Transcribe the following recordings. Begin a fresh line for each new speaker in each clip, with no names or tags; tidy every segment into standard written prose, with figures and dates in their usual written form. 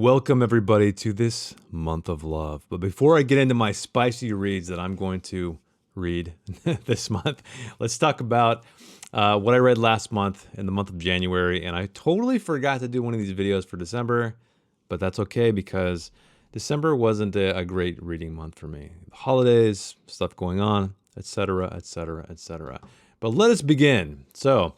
Welcome, everybody, to this month of love. But before I get into my spicy reads that I'm going to read this month, let's talk about what I read last month in the month of January. And I totally forgot to do one of these videos for December, but that's okay because December wasn't a great reading month for me. Holidays, stuff going on, etc., etc., etc. But let us begin. So,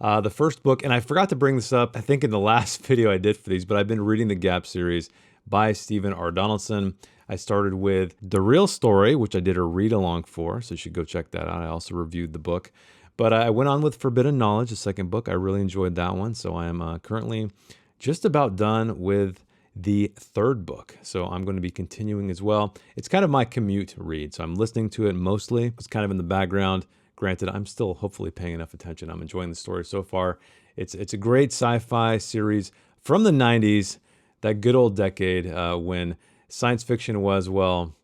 the first book, and I forgot to bring this up, I think in the last video I did for these, but I've been reading the Gap series by Stephen R. Donaldson. I started with The Real Story, which I did a read-along for, so you should go check that out. I also reviewed the book. But I went on with Forbidden Knowledge, the second book. I really enjoyed that one, so I am currently just about done with the third book. So I'm going to be continuing as well. It's kind of my commute read, so I'm listening to it mostly. It's kind of in the background. Granted, I'm still hopefully paying enough attention. I'm enjoying the story so far. It's a great sci-fi series from the 90s, that good old decade when science fiction was, well,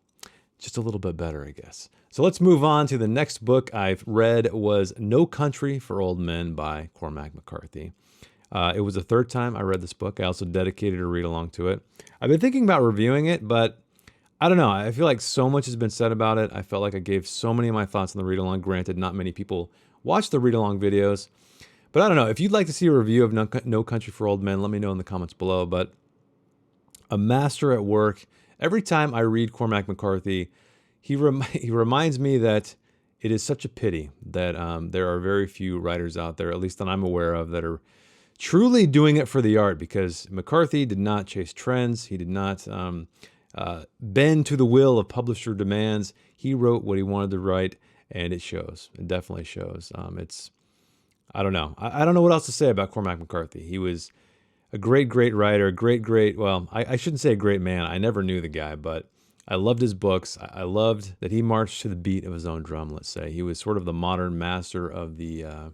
just a little bit better, I guess. So let's move on to the next book I've read was No Country for Old Men by Cormac McCarthy. It was the third time I read this book. I also dedicated a read along to it. I've been thinking about reviewing it, but I don't know. I feel like so much has been said about it. I felt like I gave so many of my thoughts on the read-along. Granted, not many people watch the read-along videos. But I don't know. If you'd like to see a review of No Country for Old Men, let me know in the comments below. But a master at work. Every time I read Cormac McCarthy, he reminds me that it is such a pity that there are very few writers out there, at least that I'm aware of, that are truly doing it for the art. Because McCarthy did not chase trends. He did not bend to the will of publisher demands. He wrote what he wanted to write, and it shows. It definitely shows. I don't know. I don't know what else to say about Cormac McCarthy. He was a great writer, well, I shouldn't say a great man. I never knew the guy, but I loved his books. I loved that he marched to the beat of his own drum, let's say. He was sort of the modern master of the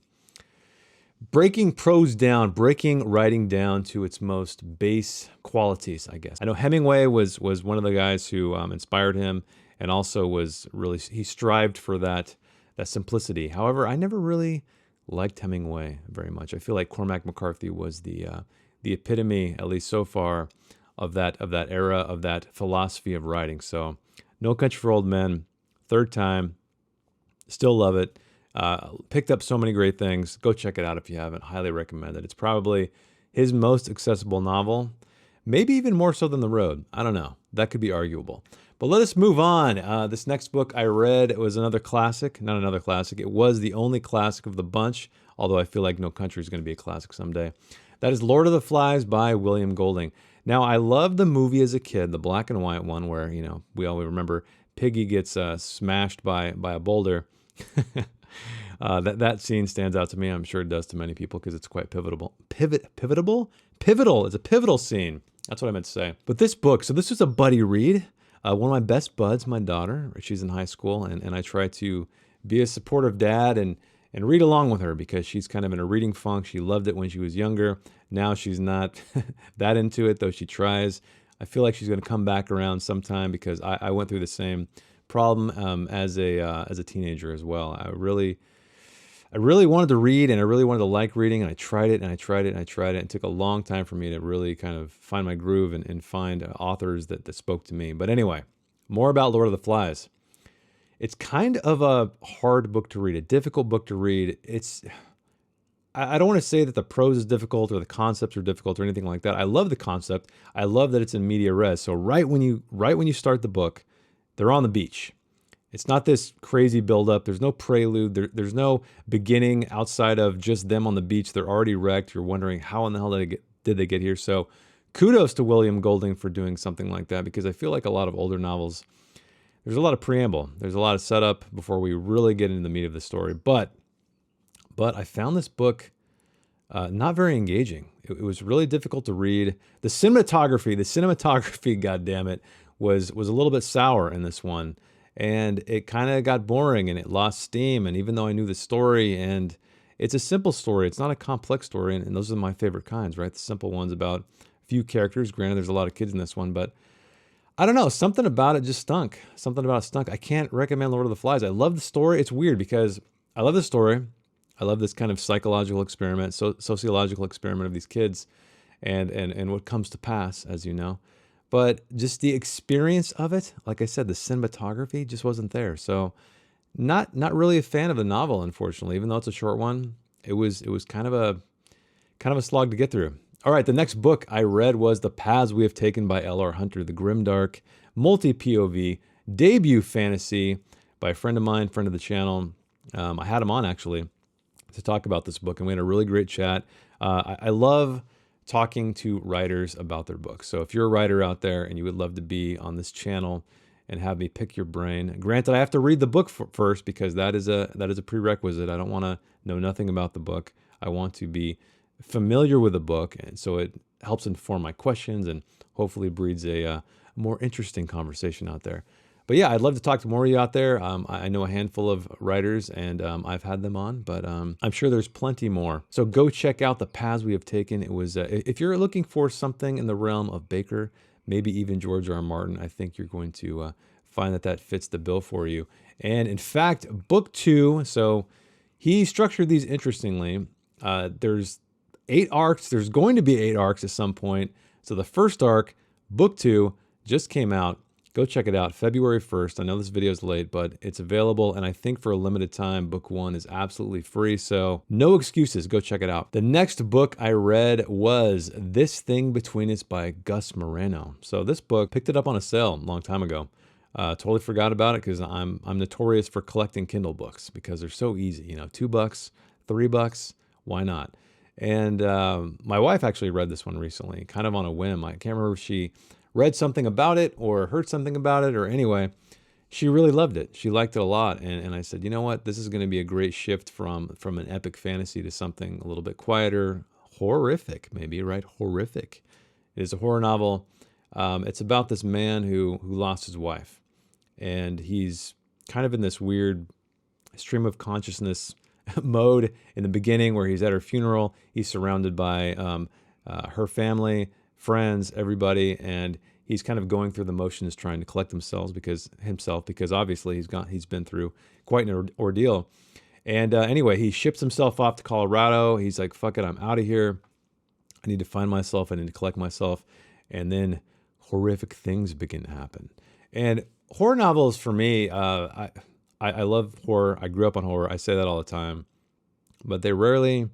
breaking prose down, breaking writing down to its most base qualities, I guess. I know Hemingway was one of the guys who inspired him, and also was really, he strived for that simplicity. However, I never really liked Hemingway very much. I feel like Cormac McCarthy was the epitome, at least so far, of that era, of that philosophy of writing. So, No Country for Old Men, third time, still love it. Picked up so many great things. Go check it out if you haven't. Highly recommend it. It's probably his most accessible novel, maybe even more so than The Road. I don't know. That could be arguable. But let us move on. This next book I read was another classic. Not another classic. It was the only classic of the bunch, although I feel like No Country is going to be a classic someday. That is Lord of the Flies by William Golding. Now, I loved the movie as a kid, the black and white one where, you know, we all remember Piggy gets smashed by a boulder. That scene stands out to me. I'm sure it does to many people because it's quite pivotal. Pivotal. It's a pivotal scene. That's what I meant to say. But this book, so this was a buddy read. One of my best buds, my daughter, she's in high school, and I try to be a supportive dad and read along with her because she's kind of in a reading funk. She loved it when she was younger. Now she's not that into it, though she tries. I feel like she's going to come back around sometime because I went through the same problem as a teenager as well. I really wanted to read, and I really wanted to like reading, and I tried it. It took a long time for me to really kind of find my groove and find authors that spoke to me. But anyway, more about Lord of the Flies. It's kind of a hard book to read, a difficult book to read. I don't want to say that the prose is difficult or the concepts are difficult or anything like that. I love the concept. I love that it's in media res. So right when you start the book, they're on the beach. It's not this crazy buildup. There's no prelude. There's no beginning outside of just them on the beach. They're already wrecked. You're wondering how in the hell did they get here? So kudos to William Golding for doing something like that, because I feel like a lot of older novels, there's a lot of preamble. There's a lot of setup before we really get into the meat of the story. But I found this book not very engaging. It was really difficult to read. The cinematography, goddammit, was a little bit sour in this one. And it kind of got boring and it lost steam. And even though I knew the story, and it's a simple story, it's not a complex story. And those are my favorite kinds, right? The simple ones about a few characters. Granted, there's a lot of kids in this one, but I don't know. Something about it just stunk. I can't recommend Lord of the Flies. I love the story. It's weird because I love the story. I love this kind of psychological experiment, sociological experiment of these kids. and what comes to pass, as you know. But just the experience of it, like I said, the cinematography just wasn't there. So not really a fan of the novel, unfortunately, even though it's a short one. It was kind of a slog to get through. All right, the next book I read was The Paths We Have Taken by L.R. Hunter, the grimdark, multi-POV, debut fantasy by a friend of mine, friend of the channel. I had him on, actually, to talk about this book, and we had a really great chat. I love talking to writers about their books. So if you're a writer out there and you would love to be on this channel and have me pick your brain, granted, I have to read the book first because that is a prerequisite. I don't want to know nothing about the book. I want to be familiar with the book, and so it helps inform my questions and hopefully breeds a more interesting conversation out there. But yeah, I'd love to talk to more of you out there. I know a handful of writers, and I've had them on, but I'm sure there's plenty more. So go check out The Paths We Have Taken. It was if you're looking for something in the realm of Baker, maybe even George R. R. Martin, I think you're going to find that fits the bill for you. And in fact, book 2, so he structured these interestingly. There's 8 arcs. There's going to be 8 arcs at some point. So the first arc, book 2, just came out. Go check it out, February 1st. I know this video is late, but it's available, and I think for a limited time, book 1 is absolutely free, so no excuses. Go check it out. The next book I read was This Thing Between Us by Gus Moreno. So this book, picked it up on a sale a long time ago. Totally forgot about it because I'm notorious for collecting Kindle books because they're so easy. You know, $2, $3, why not? And my wife actually read this one recently, kind of on a whim. I can't remember if she read something about it or heard something about it, or anyway, she really loved it. She liked it a lot. And I said, you know what? This is going to be a great shift from an epic fantasy to something a little bit quieter, horrific, maybe, right? Horrific. It is a horror novel. It's about this man who lost his wife. And he's kind of in this weird stream of consciousness mode in the beginning where he's at her funeral. He's surrounded by her family, friends, everybody, and he's kind of going through the motions trying to collect himself because obviously he's been through quite an ordeal. And anyway, he ships himself off to Colorado. He's like, fuck it, I'm out of here. I need to find myself. I need to collect myself. And then horrific things begin to happen. And horror novels for me, I love horror. I grew up on horror. I say that all the time, but they rarely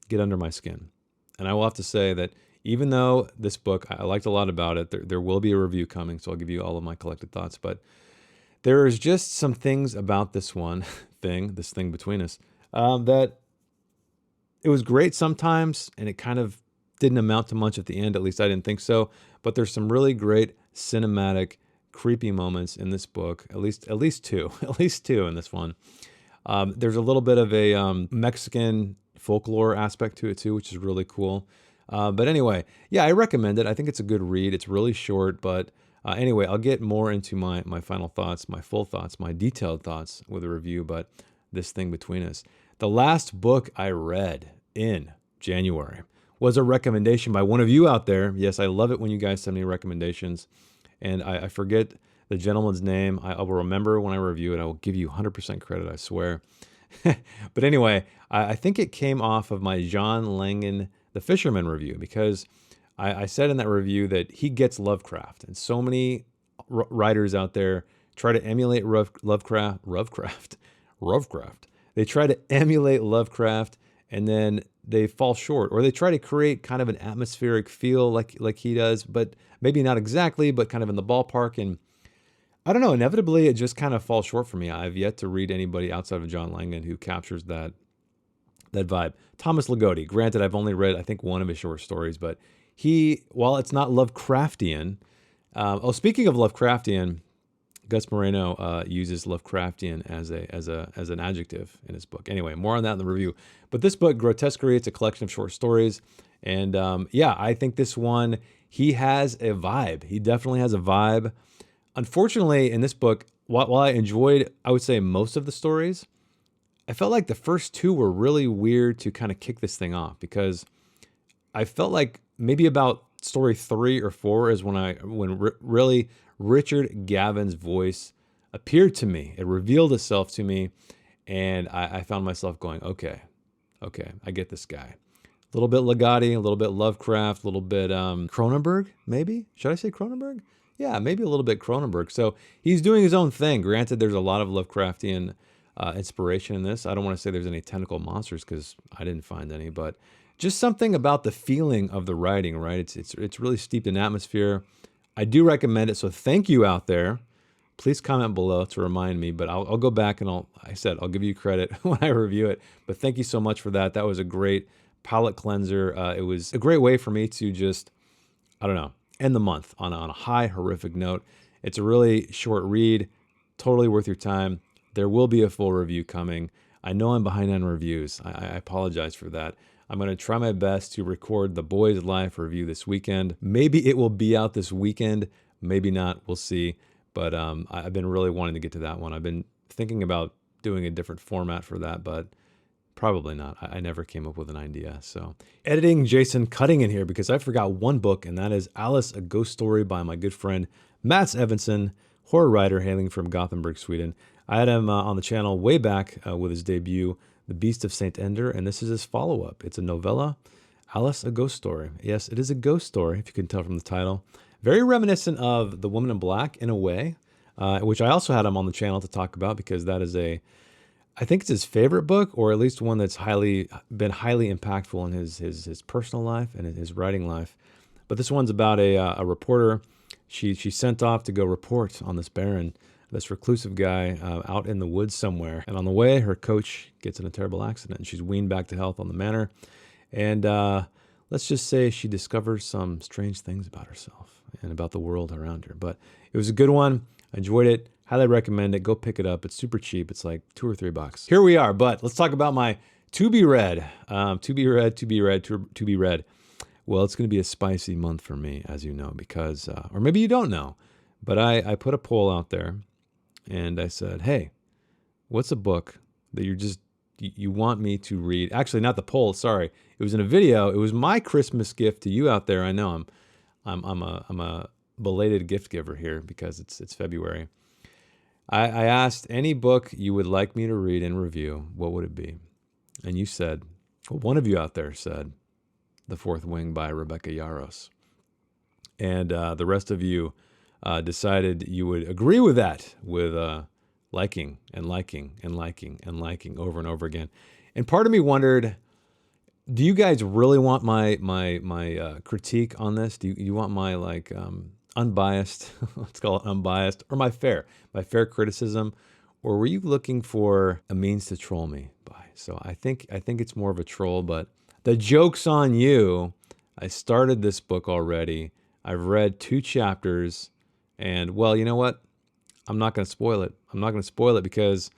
get under my skin. And I will have to say that even though this book, I liked a lot about it, there will be a review coming, so I'll give you all of my collected thoughts. But there is just some things about this this thing between us, that it was great sometimes, and it kind of didn't amount to much at the end. At least I didn't think so. But there's some really great cinematic, creepy moments in this book. At least two, at least two in this one. There's a little bit of a Mexican folklore aspect to it too, which is really cool. But anyway, yeah, I recommend it. I think it's a good read. It's really short, but anyway, I'll get more into my final thoughts, my full thoughts, my detailed thoughts with a review, but This Thing Between Us. The last book I read in January was a recommendation by one of you out there. Yes, I love it when you guys send me recommendations, and I forget the gentleman's name. I will remember when I review it. I will give you 100% credit, I swear. But anyway, I think it came off of my John Langan The Fisherman review, because I said in that review that he gets Lovecraft, and so many writers out there try to emulate Lovecraft. They try to emulate Lovecraft, and then they fall short, or they try to create kind of an atmospheric feel like he does, but maybe not exactly, but kind of in the ballpark. And I don't know, inevitably it just kind of falls short for me. I've yet to read anybody outside of John Langan who captures that vibe. Thomas Ligotti, granted, I've only read, I think, one of his short stories, but while it's not Lovecraftian, speaking of Lovecraftian, Gus Moreno uses Lovecraftian as an adjective in his book. Anyway, more on that in the review. But this book, Grotesquerie, it's a collection of short stories, and yeah, I think this one, he has a vibe. He definitely has a vibe. Unfortunately, in this book, while I enjoyed, I would say, most of the stories, I felt like the first 2 were really weird to kind of kick this thing off, because I felt like maybe about story 3 or 4 is when really Richard Gavin's voice appeared to me. It revealed itself to me, and I found myself going, okay, I get this guy. little bit Ligotti, a little bit Lovecraft, a little bit Cronenberg, maybe? Should I say Cronenberg? Yeah, maybe a little bit Cronenberg. So he's doing his own thing. Granted, there's a lot of Lovecraftian inspiration in this. I don't want to say there's any tentacle monsters because I didn't find any, but just something about the feeling of the writing, right? It's really steeped in atmosphere. I do recommend it. So thank you out there. Please comment below to remind me, but I'll go back and I'll give you credit when I review it. But thank you so much for that. That was a great palate cleanser. It was a great way for me to just, I don't know, end the month on a high, horrific note. It's a really short read, totally worth your time. There will be a full review coming. I know I'm behind on reviews. I apologize for that. I'm going to try my best to record The Boys Life review this weekend. Maybe it will be out this weekend, maybe not. We'll see. But I've been really wanting to get to that one. I've been thinking about doing a different format for that, but probably not. I never came up with an idea. So editing, Jason cutting in here because I forgot one book, and that is Alice, A Ghost Story by my good friend Mats Evenson, horror writer hailing from Gothenburg, Sweden. I had him on the channel way back with his debut, The Beast of St. Ender, and this is his follow-up. It's a novella, Alice, A Ghost Story. Yes, it is a ghost story, if you can tell from the title. Very reminiscent of The Woman in Black in a way, which I also had him on the channel to talk about because that is I think it's his favorite book, or at least one that's been highly impactful in his personal life and his writing life. But this one's about a reporter. She's sent off to go report on this baron, this reclusive guy out in the woods somewhere. And on the way, her coach gets in a terrible accident and she's weaned back to health on the manor. And let's just say she discovers some strange things about herself and about the world around her. But it was a good one. I enjoyed it. Highly recommend it. Go pick it up. It's super cheap. It's like $2 or $3. Here we are, but let's talk about my to be read. To be read. Well, it's going to be a spicy month for me, as you know, because, or maybe you don't know, but I put a poll out there and I said, hey, what's a book that you want me to read? Actually, not the poll. Sorry. It was in a video. It was my Christmas gift to you out there. I know I'm a belated gift giver here because it's February. I asked any book you would like me to read and review, what would it be? And you said, well, one of you out there said, The Fourth Wing by Rebecca Yarros. And the rest of you decided you would agree with that, with liking and liking and liking and liking over and over again. And part of me wondered, do you guys really want my critique on this? Do you want my unbiased, let's call it unbiased, or my fair criticism, or were you looking for a means to troll me by? So I think it's more of a troll, but the joke's on you. I started this book already. I've read 2 chapters, and well, you know what? I'm not going to spoil it. I'm not going to spoil it because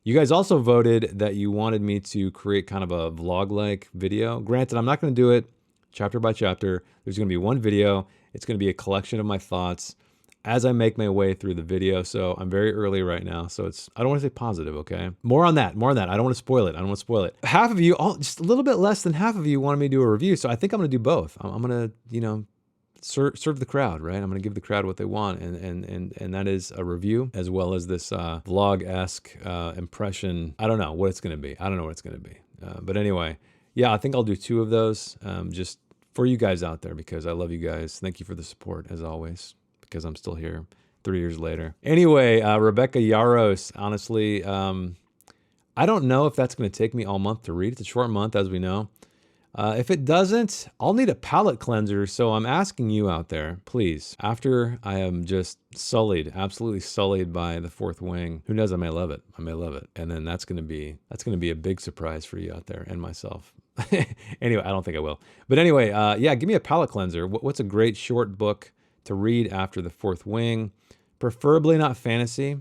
you guys also voted that you wanted me to create kind of a vlog-like video. Granted, I'm not going to do it chapter by chapter. There's going to be one video. It's going to be a collection of my thoughts as I make my way through the video. So I'm very early right now. So I don't want to say positive, okay? More on that. I don't want to spoil it. Half of you, just a little bit less than half of you wanted me to do a review. So I think I'm going to do both. I'm going to, serve the crowd, right? I'm going to give the crowd what they want. And that is a review as well as this vlog-esque impression. I don't know what it's going to be. But anyway, yeah, I think I'll do 2 of those just for you guys out there because I love you guys. Thank you for the support as always because I'm still here 3 years later. Anyway, Rebecca Yarros, honestly, I don't know if that's going to take me all month to read. It's a short month, as we know. If it doesn't, I'll need a palate cleanser. So I'm asking you out there, please, after I am just absolutely sullied by The Fourth Wing, who knows, I may love it. And then that's going to be a big surprise for you out there and myself. Anyway, I don't think I will. But anyway, yeah, give me a palate cleanser. What's a great short book to read after The Fourth Wing? Preferably not fantasy,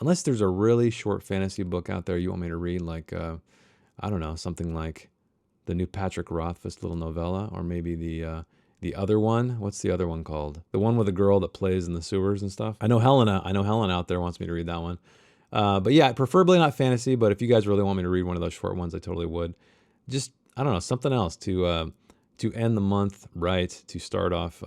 unless there's a really short fantasy book out there you want me to read, like, I don't know, something like the new Patrick Rothfuss little novella, or maybe the other one. What's the other one called? The one with the girl that plays in the sewers and stuff. I know Helen out there wants me to read that one. But yeah, preferably not fantasy, but if you guys really want me to read one of those short ones, I totally would. Just, I don't know, something else to end the month right, to start off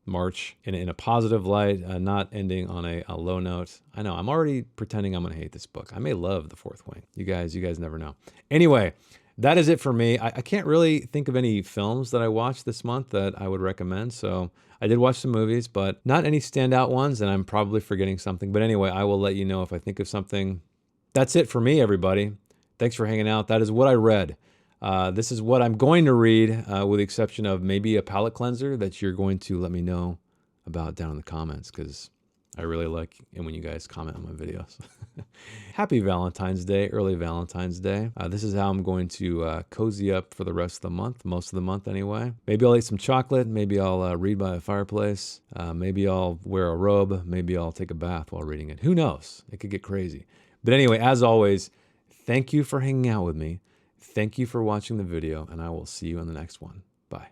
March in a positive light, not ending on a low note. I know, I'm already pretending I'm going to hate this book. I may love The Fourth Wing. You guys never know. Anyway, that is it for me. I can't really think of any films that I watched this month that I would recommend. So I did watch some movies, but not any standout ones, and I'm probably forgetting something. But anyway, I will let you know if I think of something. That's it for me, everybody. Thanks for hanging out. That is what I read. This is what I'm going to read, with the exception of maybe a palate cleanser that you're going to let me know about down in the comments, because I really like it when you guys comment on my videos. Happy Valentine's Day, early Valentine's Day. This is how I'm going to cozy up for the rest of the month, most of the month anyway. Maybe I'll eat some chocolate. Maybe I'll read by a fireplace. Maybe I'll wear a robe. Maybe I'll take a bath while reading it. Who knows? It could get crazy. But anyway, as always, thank you for hanging out with me. Thank you for watching the video, and I will see you in the next one. Bye.